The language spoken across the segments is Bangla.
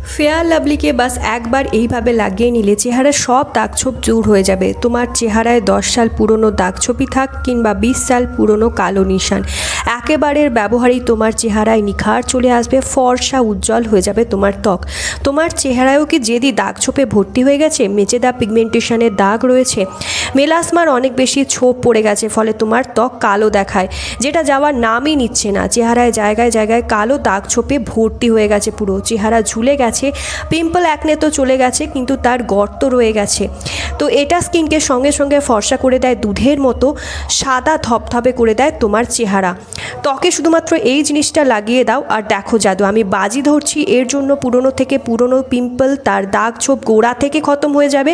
ফেয়ার লাভলিকে বাস একবার এইভাবে লাগিয়ে নিলে চেহারার সব দাগছোপ দূর হয়ে যাবে। তোমার চেহারায় 10 সাল পুরনো দাগছোপই থাক কিংবা 20 সাল পুরনো কালো নিশান, একেবারের ব্যবহারেই তোমার চেহারায় নিখার চলে আসবে, ফর্সা উজ্জ্বল হয়ে যাবে তোমার ত্বক। তোমার চেহারায়ও কি যেদি দাগছোপে ভর্তি হয়ে গেছে, মেচেদা পিগমেন্টেশনের দাগ রয়েছে, মেলাসমার অনেক বেশি ছোপ পড়ে গেছে, ফলে তোমার ত্বক কালো দেখায়, যেটা যাওয়ার নামই নিচ্ছে না। চেহারায় জায়গায় জায়গায় কালো দাগছোপে ভর্তি হয়ে গেছে, পুরো চেহারা ঝুলে গেছে, পিম্পল অ্যাকনে তো চলে গেছে কিন্তু তার গর্ত রয়ে গেছে। তো এটা স্কিনকে সঙ্গে সঙ্গে ফর্সা করে দেয়, দুধের মতো সাদা ধপধপে করে দেয় তোমার চেহারা। ত্বকে শুধুমাত্র এই জিনিসটা লাগিয়ে দাও আর দেখো জাদু। আমি বাজি ধরছি এর জন্য পুরনো থেকে পুরনো পিম্পল, তার দাগ ছোপ গোড়া থেকে খতম হয়ে যাবে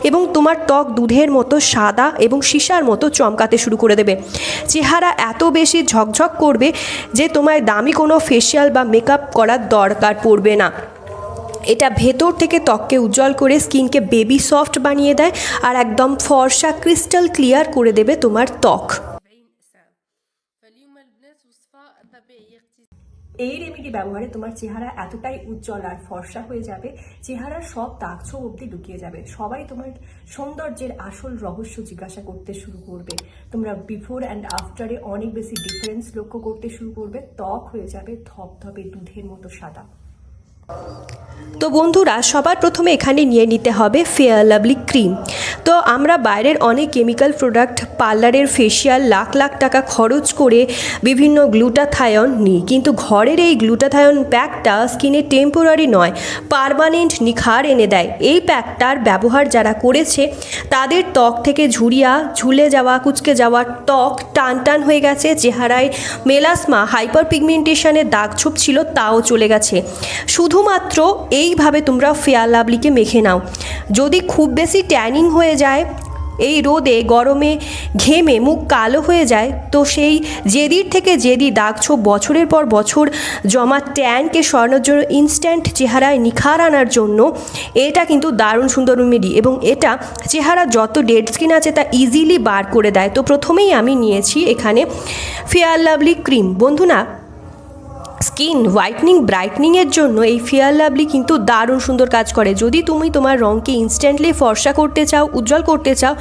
এবং তোমার ত্বক দুধের মতো সাদা এবং সীসার মতো চমকাতে শুরু করে দেবে। চেহারা এত বেশি ঝকঝক করবে যে তোমায় দামি কোনো ফেসিয়াল বা মেকআপ করার দরকার পড়বে না। এটা ভেতর থেকে ত্বককে উজ্জ্বল করে স্কিনকে বেবি সফট বানিয়ে দেয় আর একদম ফর্সা ক্রিস্টাল ক্লিয়ার করে দেবে তোমার ত্বক। এই রেমেডি ব্যবহারে তোমার চেহারা এতটাই উজ্জ্বল আর ফর্সা হয়ে যাবে, চেহারার সব দাগছোপ অবধি ঢুকিয়ে যাবে। সবাই তোমার সৌন্দর্যের আসল রহস্য জিজ্ঞাসা করতে শুরু করবে। তোমরা বিফোর অ্যান্ড আফটারে অনেক বেশি ডিফারেন্স লক্ষ্য করতে শুরু করবে। ত্বক হয়ে যাবে ধপধপে দুধের মতো সাদা। তো বন্ধুরা, সবার প্রথমে এখানে নিয়ে নিতে হবে ফেয়ার লাভলি ক্রিম। তো আমরা বাইরের অনেক কেমিক্যাল প্রোডাক্ট, পার্লারের ফেসিয়াল লাখ লাখ টাকা খরচ করে বিভিন্ন গ্লুটাথায়ন নিই, কিন্তু ঘরের এই গ্লুটাথায়ন প্যাকটা স্কিনে টেম্পোরারি নয়, পার্মানেন্ট নিখার এনে দেয়। এই প্যাকটার ব্যবহার যারা করেছে তাদের ত্বক থেকে ঝুলে যাওয়া, কুচকে যাওয়া ত্বক টান টান হয়ে গেছে, চেহারায় মেলাসমা, হাইপার পিগমেন্টেশনের দাগছোপ ছিল তাও চলে গেছে। শুধুমাত্র এইভাবে তোমরা ফেয়ার লাভলিকে মেখে নাও। যদি খুব বেশি ট্যানিং হয়ে যায়, এই রোদে গরমে ঘেমে মুখ কালো হয়ে যায়, তো সেই জেদির থেকে জেদি দাগছোপ বছরের পর বছর জমা ট্যানকে সরানোর জন্য, ইনস্ট্যান্ট চেহারায় নিখার আনার জন্য এটা কিন্তু দারুণ সুন্দর রেমেডি এবং এটা চেহারা যত ডেড স্কিন আছে তা ইজিলি বার করে দেয়। তো প্রথমেই আমি নিয়েছি এখানে ফেয়ার লাভলি ক্রিম। বন্ধুরা, স্কিন হোয়াইটনিং ব্রাইটনিংয়ের জন্য এই ফেয়ার লাভলি কিন্তু দারুণ সুন্দর কাজ করে। যদি তুমি তোমার রঙকে ইনস্ট্যান্টলি ফর্সা করতে চাও, উজ্জ্বল করতে চাও,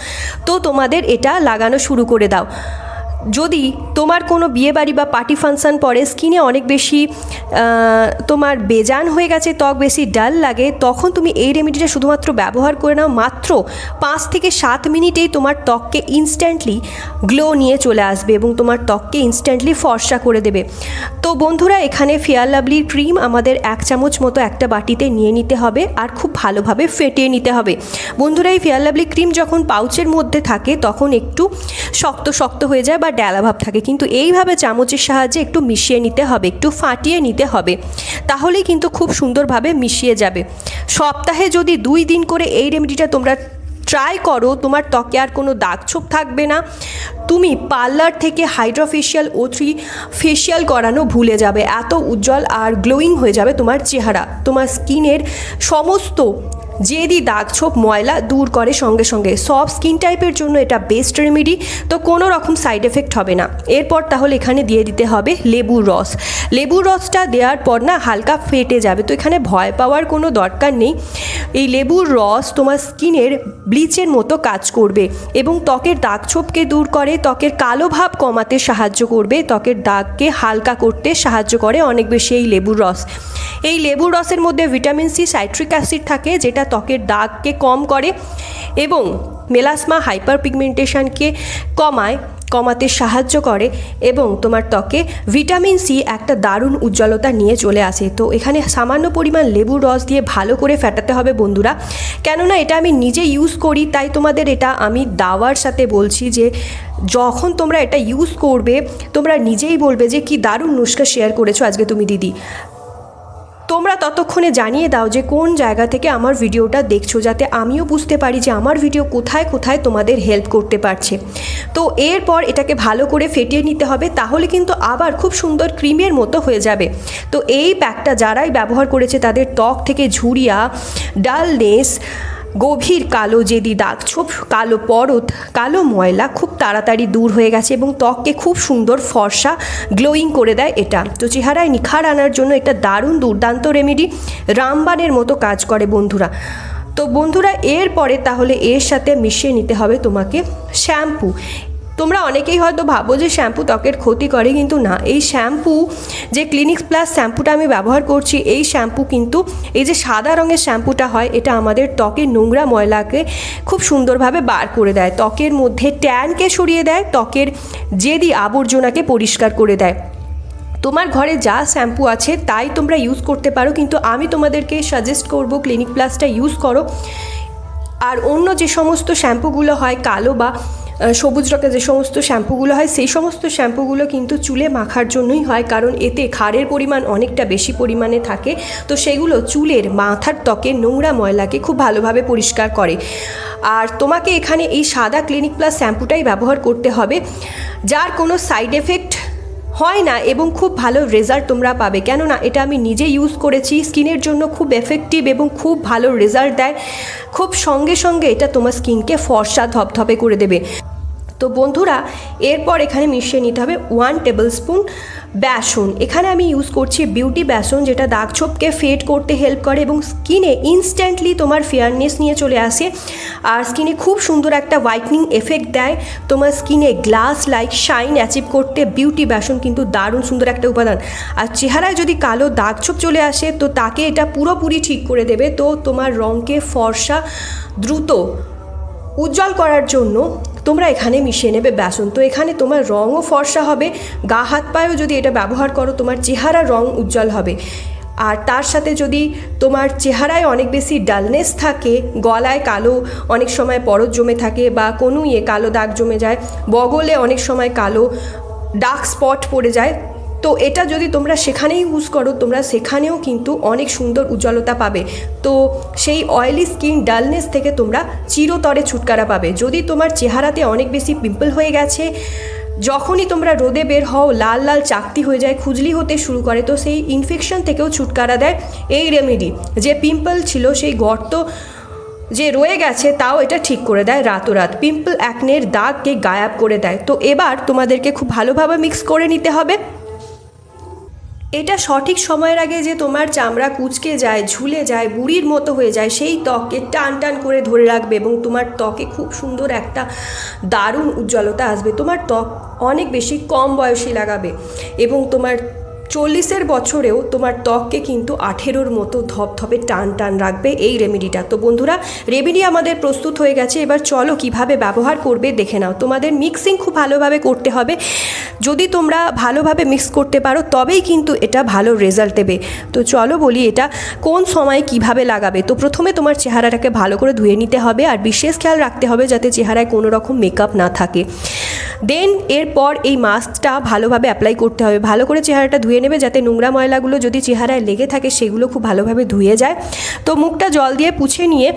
তো তোমাদের এটা লাগানো শুরু করে দাও। যদি তোমার কোনো বিয়েবাড়ি বা পার্টি ফাংশান পরে স্কিনে অনেক বেশি তোমার বেজান হয়ে গেছে, ত্বক বেশি ডাল লাগে, তখন তুমি এই রেমেডিটা শুধুমাত্র ব্যবহার করে নাও। মাত্র 5 থেকে 7 মিনিটেই তোমার ত্বককে ইনস্ট্যান্টলি গ্লো নিয়ে চলে আসবে এবং তোমার ত্বককে ইনস্ট্যান্টলি ফর্সা করে দেবে। তো বন্ধুরা, এখানে ফেয়ার লাভলির ক্রিম আমাদের 1 চামচ মতো একটা বাটিতে নিয়ে নিতে হবে আর খুব ভালোভাবে ফেটিয়ে নিতে হবে। বন্ধুরা, এই ফেয়ার লাভলি ক্রিম যখন পাউচের মধ্যে থাকে তখন একটু শক্ত শক্ত হয়ে যায় বা ডেলা ভাব থাকে, কিন্তু এইভাবে চামচের সাহায্যে একটু মিশিয়ে নিতে হবে, একটু ফাটিয়ে নিতে হবে, তাহলেই কিন্তু খুব সুন্দরভাবে মিশিয়ে যাবে। সপ্তাহে যদি 2 দিন করে এই রেমেডিটা তোমরা ট্রাই করো, তোমার ত্বকে আর কোনো দাগছোপ থাকবে না। তুমি পার্লার থেকে হাইড্রা ফেশিয়াল, O3 ফেশিয়াল করানো ভুলে যাবে, এত উজ্জ্বল আর গ্লোয়িং হয়ে যাবে তোমার চেহারা। তোমার স্কিনের সমস্ত জেদি দাগছোপ ময়লা দূর করে সঙ্গে সঙ্গে। সব স্কিন টাইপের জন্য এটা বেস্ট রেমেডি, তো কোনো রকম সাইড এফেক্ট হবে না। এরপর তাহলে এখানে দিয়ে দিতে হবে লেবুর রস। লেবুর রসটা দেওয়ার পর না হালকা ফেটে যাবে, তো এখানে ভয় পাওয়ার কোনো দরকার নেই। এই লেবুর রস তোমার স্কিনের ব্লিচের মতো কাজ করবে এবং ত্বকের দাগছোপকে দূর করে, ত্বকের কালো ভাব কমাতে সাহায্য করবে, ত্বকের দাগকে হালকা করতে সাহায্য করে অনেক বেশি এই লেবুর রস। এই লেবুর রসের মধ্যে ভিটামিন সি, সাইট্রিক অ্যাসিড থাকে, যেটা ত্বকের দাগকে কম করে এবং মেলাসমা, হাইপার পিগমেন্টেশনকে কমাতে সাহায্য করে এবং তোমার ত্বকে ভিটামিন সি একটা দারুণ উজ্জ্বলতা নিয়ে চলে আসে। তো এখানে সামান্য পরিমাণ লেবুর রস দিয়ে ভালো করে ফেটাতে হবে বন্ধুরা, কেননা এটা আমি নিজে ইউজ করি, তাই তোমাদের এটা আমি দাওয়ার সাথে বলছি যে যখন তোমরা এটা ইউজ করবে তোমরা নিজেই বলবে যে কি দারুণ নুস্খা শেয়ার করেছো আজকে তুমি দিদি। তোমরা ততক্ষণে জানিয়ে দাও যে কোন জায়গা থেকে আমার ভিডিওটা দেখছো, যাতে আমিও বুঝতে পারি যে আমার ভিডিও কোথায় কোথায় তোমাদের হেল্প করতে পারছে। তো এরপর এটাকে ভালো করে ফেটিয়ে নিতে হবে, তাহলে কিন্তু আবার খুব সুন্দর ক্রিমের মতো হয়ে যাবে। তো এই প্যাকটা যারাই ব্যবহার করেছে তাদের ত্বক থেকে ঝুরিয়া, ডালনেস, গভীর কালো জেদি দাগ ছোপ, কালো পরত, কালো ময়লা খুব তাড়াতাড়ি দূর হয়ে গেছে এবং ত্বককে খুব সুন্দর ফর্সা গ্লোয়িং করে দেয় এটা। তো চেহারায় নিখার আনার জন্য এটা দারুণ দুর্দান্ত রেমেডি, রামবাণের মতো কাজ করে বন্ধুরা। তো বন্ধুরা এরপরে তাহলে এর সাথে মিশিয়ে নিতে হবে তোমাকে শ্যাম্পু। তোমরা অনেকেই হয়তো ভাবো যে শ্যাম্পু ত্বকের ক্ষতি করে, কিন্তু না। এই শ্যাম্পু যে ক্লিনিক্স প্লাস শ্যাম্পুটা আমি ব্যবহার করছি, এই শ্যাম্পু কিন্তু এই যে সাদা রঙের শ্যাম্পুটা হয়, এটা আমাদের ত্বকের নোংরা ময়লাকে খুব সুন্দরভাবে বার করে দেয়, ত্বকের মধ্যে ট্যানকে সরিয়ে দেয়, ত্বকের জেদি আবর্জনাকে পরিষ্কার করে দেয়। তোমার ঘরে যা শ্যাম্পু আছে তাই তোমরা ইউজ করতে পারো, কিন্তু আমি তোমাদেরকে সাজেস্ট করব ক্লিনিক প্লাসটা ইউজ করো। আর অন্য যে সমস্ত শ্যাম্পুগুলো হয় কালো বা সবুজ রঙের যে সমস্ত শ্যাম্পুগুলো হয়, সেই সমস্ত শ্যাম্পুগুলো কিন্তু চুলে মাখার জন্যই হয়, কারণ এতে ক্ষারের পরিমাণ অনেকটা বেশি পরিমাণে থাকে। তো সেগুলো চুলের মাথার ত্বকের নোংরা ময়লাকে খুব ভালোভাবে পরিষ্কার করে। আর তোমাকে এখানে এই সাদা ক্লিনিক প্লাস শ্যাম্পুটাই ব্যবহার করতে হবে, যার কোনো সাইড এফেক্ট হয় না এবং খুব ভালো রেজাল্ট তোমরা পাবে। কেননা এটা আমি নিজে ইউজ করেছি, স্কিনের জন্য খুব এফেক্টিভ এবং খুব ভালো রেজাল্ট দেয়। খুব সঙ্গে সঙ্গে এটা তোমার স্কিনকে ফর্সা ধপধপে করে দেবে। তো বন্ধুরা এরপর এখানে মিশিয়ে নিতে হবে 1 টেবিলস্পুন বেসন। এখানে আমি ইউজ করছি বিউটি বেসন, যেটা দাগ ছোপকে ফেড করতে হেল্প করে এবং স্কিনে ইনস্ট্যান্টলি তোমার ফেয়ারনেস নিয়ে চলে আসে। আর স্কিনে খুব সুন্দর একটা হোয়াইটনিং এফেক্ট দেয়। তোমার স্কিনে গ্লাস লাইক শাইন অ্যাচিভ করতে বিউটি বেসন কিন্তু দারুণ সুন্দর একটা উপাদান। আর চেহারায় যদি কালো দাগ ছোপ চলে আসে তো তাকে এটা পুরোপুরি ঠিক করে দেবে। তো তোমার রঙকে ফর্সা দ্রুত উজ্জ্বল করার জন্য তোমরা এখানে মিশিয়ে নেবে বেসন। তো এখানে তোমার রঙও ফর্সা হবে, গা হাত পায়েও যদি এটা ব্যবহার করো তোমার চেহারার রং উজ্জ্বল হবে। আর তার সাথে যদি তোমার চেহারায় অনেক বেশি ডালনেস থাকে, গলায় কালো অনেক সময় পরত জমে থাকে বা কনুইয়ে কালো দাগ জমে যায়, বগলে অনেক সময় কালো ডার্ক স্পট পড়ে যায়, তো এটা যদি তোমরা সেখানেই ইউজ করো তোমরা সেখানেও কিন্তু অনেক সুন্দর উজ্জ্বলতা পাবে। তো সেই অয়েলি স্কিন ডালনেস থেকে তোমরা চিরতরে ছুটকারা পাবে। যদি তোমার চেহারাতে অনেক বেশি পিম্পল হয়ে গেছে, যখনই তোমরা রোদে বের হও লাল লাল চাকতি হয়ে যায়, খুজলি হতে শুরু করে, তো সেই ইনফেকশন থেকেও ছুটকারা দেয় এই রেমেডি। যে পিম্পল ছিল সেই গর্ত যে রয়ে গেছে তাও এটা ঠিক করে দেয় রাতোরাত, পিম্পল অ্যাকনের দাগকে গায়েব করে দেয়। তো এবার তোমাদেরকে খুব ভালোভাবে মিক্স করে নিতে হবে। এটা সঠিক সময়ের আগে যে তোমার চামড়া কুঁচকে যায়, ঝুলে যায়, বুড়ির মতো হয়ে যায়, সেই ত্বককে টান টান করে ধরে রাখবে এবং তোমার ত্বকে খুব সুন্দর একটা দারুণ উজ্জ্বলতা আসবে। তোমার ত্বক অনেক বেশি কম বয়সী লাগাবে এবং তোমার 40-এর বছরেও তোমার ত্বককে কিন্তু 18-ওর মতো ধপধপে টান টান রাখবে এই রেমেডিটা। তো বন্ধুরা রেমেডি আমাদের প্রস্তুত হয়ে গেছে, এবার চলো কিভাবে ব্যবহার করবে দেখে নাও। তোমাদের মিক্সিং খুব ভালোভাবে করতে হবে। যদি তোমরা ভালোভাবে মিক্স করতে পারো তবেই কিন্তু এটা ভালো রেজাল্ট দেবে। তো চলো বলি এটা কোন সময় কিভাবে লাগাবে। তো প্রথমে তোমার চেহারাটাকে ভালো করে ধুয়ে নিতে হবে আর বিশেষ খেয়াল রাখতে হবে যাতে চেহারায় কোনো রকম মেকআপ না থাকে। দেন এরপর এই মাস্কটা ভালোভাবে অ্যাপ্লাই করতে হবে। ভালো করে চেহারাটা ধুয়ে নেবে যাতে নোংরা ময়লাগুলো যদি চেহারায় লেগে থাকে সেগুলো খুব ভালোভাবে ধুয়ে যায়। তো মুখটা জল দিয়ে পুছে নিয়ে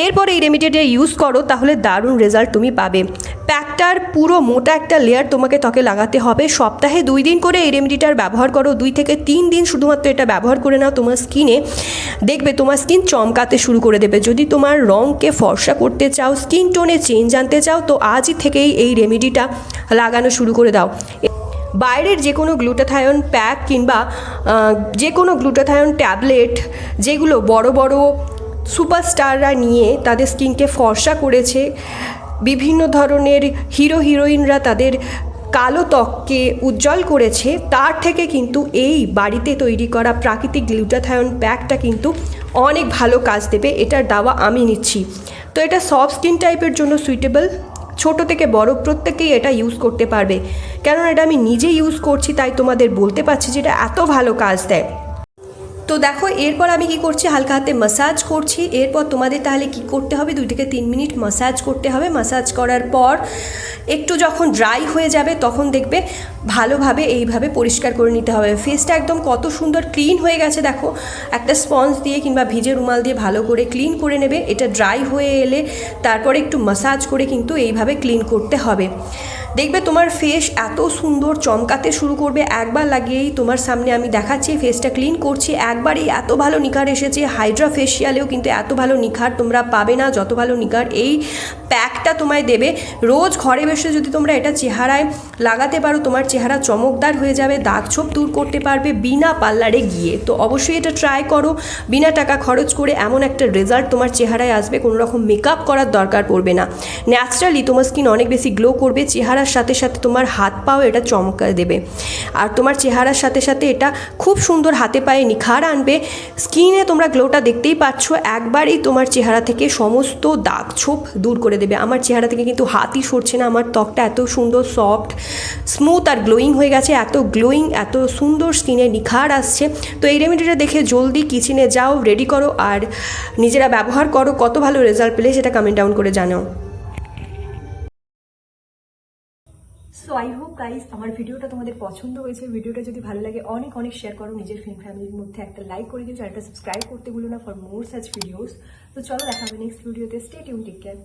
এরপর এই রেমেডিটা ইউজ করো, তাহলে দারুণ রেজাল্ট তুমি পাবে। প্যাকটার পুরো মোটা একটা লেয়ার তোমাকে ত্বকে লাগাতে হবে। সপ্তাহে 2 দিন করে এই রেমেডিটার ব্যবহার করো, 2 থেকে 3 দিন শুধুমাত্র এটা ব্যবহার করে নাও তোমার স্কিনে, দেখবে তোমার স্কিন চমকাতে শুরু করে দেবে। যদি তোমার রঙকে ফর্সা করতে চাও, স্কিন টোনে চেঞ্জ আনতে চাও, তো আজই থেকেই এই রেমেডিটা লাগানো শুরু করে দাও। বাইরের যে কোনো গ্লুটাথায়ন প্যাক কিংবা যে কোনো গ্লুটাথায়ন ট্যাবলেট যেগুলো বড় বড় সুপারস্টাররা নিয়ে তাদের স্কিনকে ফর্সা করেছে, বিভিন্ন ধরনের হিরো হিরোইনরা তাদের কালো ত্বককে উজ্জ্বল করেছে, তার থেকে কিন্তু এই বাড়িতে তৈরি করা প্রাকৃতিক গ্লুটাথায়ন প্যাকটা কিন্তু অনেক ভালো কাজ দেবে। এটার দাওয়া আমি নিচ্ছি। তো এটা সব স্কিন টাইপের জন্য সুইটেবল, ছোট থেকে বড় প্রত্যেকেই এটা ইউজ করতে পারবে। কেননা এটা আমি নিজে ইউজ করছি তাই তোমাদের বলতে পারছি যে এটা এত ভালো কাজ দেয়। তো দেখো এরপর আমি কি করছি, হালকা হাতে ম্যাসাজ করছি। এরপর তোমাদের তাহলে কি করতে হবে, 2 থেকে 3 মিনিট ম্যাসাজ করতে হবে। ম্যাসাজ করার পর একটু যখন ড্রাই হয়ে যাবে তখন দেখবে ভালোভাবে এইভাবে পরিষ্কার করে নিতে হবে। ফেসটা একদম কত সুন্দর ক্লিন হয়ে গেছে দেখো। একটা স্পঞ্জ দিয়ে কিংবা ভিজে রুমাল দিয়ে ভালো করে ক্লিন করে নেবে। এটা ড্রাই হয়ে এলে তারপরে একটু ম্যাসাজ করে কিন্তু এইভাবে ক্লিন করতে হবে। দেখবে তোমার ফেস এত সুন্দর চমকাতে শুরু করবে। একবার লাগিয়েই তোমার সামনে আমি দেখাচ্ছি, ফেসটা ক্লিন করছি, একবারই এত ভালো নিখার এসেছে। হাইড্রা ফেশিয়ালেও কিন্তু এত ভালো নিখার তোমরা পাবে না যত ভালো নিখার এই প্যাকটা তোমায় দেবে। রোজ ঘরে বসে যদি তোমরা এটা চেহারায় লাগাতে পারো, তোমার চেহারা চমকদার হয়ে যাবে, দাগ ছোপ দূর করতে পারবে বিনা পার্লারে গিয়ে। তো অবশ্যই এটা ট্রাই করো, বিনা টাকা খরচ করে এমন একটা রেজাল্ট তোমার চেহারায় আসবে, কোনো রকম মেকআপ করার দরকার পড়বে না। ন্যাচারালি তোমার স্কিন অনেক বেশি গ্লো করবে, চেহারার সাথে সাথে তোমার হাত পাও এটা চমকা দেবে। আর তোমার চেহারার সাথে সাথে এটা খুব সুন্দর হাতে পায়ে নিখার আনবে। স্কিনে তোমরা গ্লোটা দেখতেই পাচ্ছ, একবারেই তোমার চেহারা থেকে সমস্ত দাগ ছোপ দূর করে দেবে। আমার চেহারা থেকে কিন্তু হাতই সরছে না, আমার ত্বকটা এত সুন্দর সফট, স্মুথ আর গ্লোয়িং হয়ে গেছে, এত গ্লোয়িং, এত সুন্দর স্কিনে নিখার আসছে। তো এই রেমেডিটা দেখে জলদি কিচেনে যাও, রেডি করো আর নিজেরা ব্যবহার করো। কত ভালো রেজাল্ট পেলে সেটা কমেন্ট ডাউন করে জানাও। সো আই হোপ গাইজ আমার ভিডিওটা তোমাদের পছন্দ হয়েছে। ভিডিওটা যদি ভালো লাগে অনেক অনেক শেয়ার করো, নিজের ফ্রেন্ড ফ্যামিলির মধ্যে একটা লাইক করে দিও, চ্যানেলটা সাবস্ক্রাইব করতে ভুলো না ফর মোর সাচ ভিডিওস। তো চলো দেখা হবে নেক্সট ভিডিওতে। Stay tune, take care.